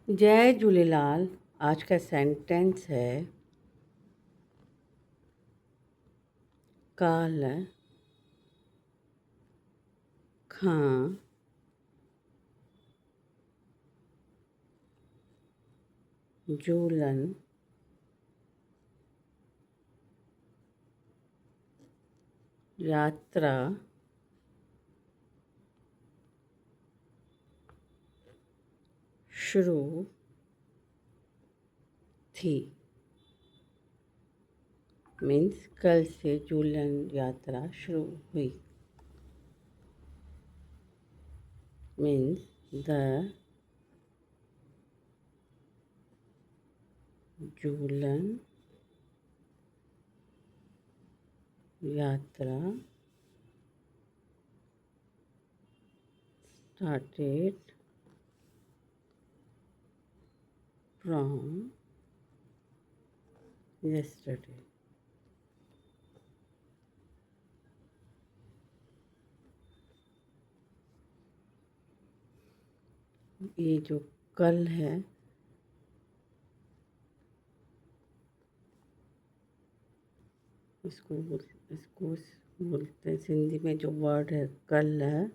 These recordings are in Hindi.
जय झूलेलाल। आज का सेंटेंस है काल खां झूलन यात्रा शुरू थी। मीन्स कल से झूलन यात्रा शुरू हुई। मीन्स द झूलन यात्रा started from yesterday। ये जो कल है इसको बोलते हैं हिंदी में जो वर्ड है कल है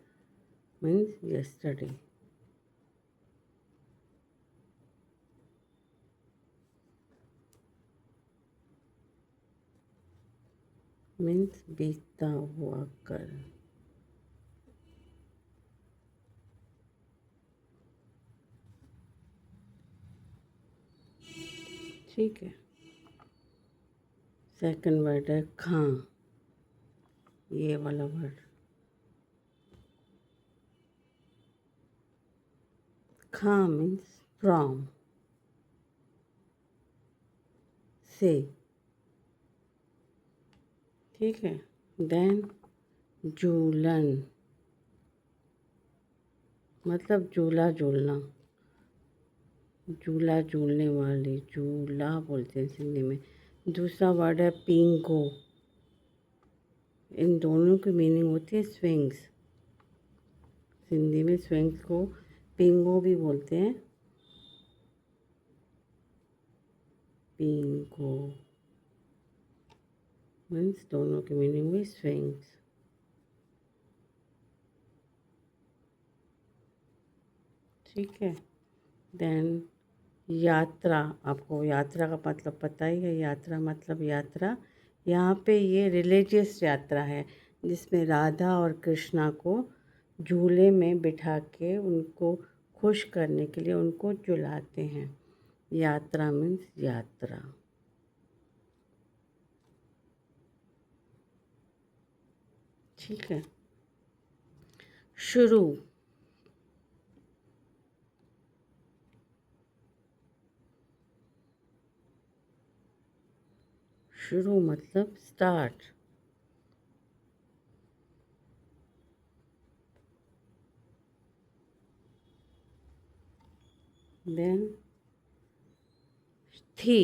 मीन्स यस्टरडे। मीन्स बीतता हुआ कल। ठीक है। सेकंड वर्ड है खां। ये वाला वर्ड खां मीन्स फ्रॉम से। ठीक है। देन झूलन मतलब झूला झूलना, झूला झूलने वाली, झूला बोलते हैं हिंदी में। दूसरा वर्ड है पिंगो। इन दोनों की मीनिंग होती है स्विंग्स। हिंदी में स्विंग्स को पिंगो भी बोलते हैं। पिंगो मीन्स दोनों की मीनिंग भी स्विंग्स। ठीक है। देन यात्रा, आपको यात्रा का मतलब पता ही है। यात्रा मतलब यात्रा। यहाँ पे ये रिलीजियस यात्रा है जिसमें राधा और कृष्णा को झूले में बिठा के उनको खुश करने के लिए उनको झुलाते हैं। यात्रा मीन्स यात्रा। ठीक है। शुरू, शुरू मतलब स्टार्ट। देन थी,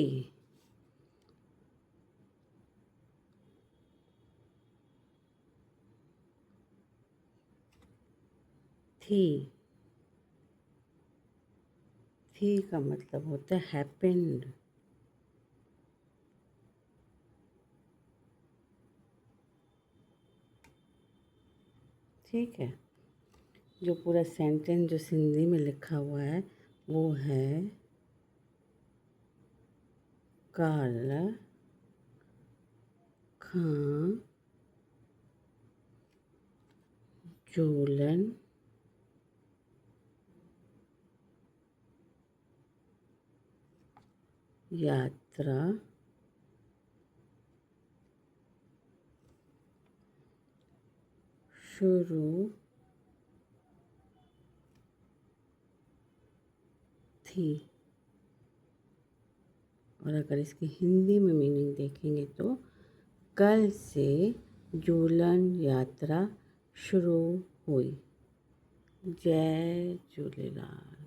थी। थी का मतलब होता है हैपेंड। ठीक है। जो पूरा सेंटेंस जो हिंदी में लिखा हुआ है वो है काल खां झूलन यात्रा शुरू थी। और अगर इसकी हिंदी में मीनिंग देखेंगे तो कल से झूलन यात्रा शुरू हुई। जय झूलेलाल।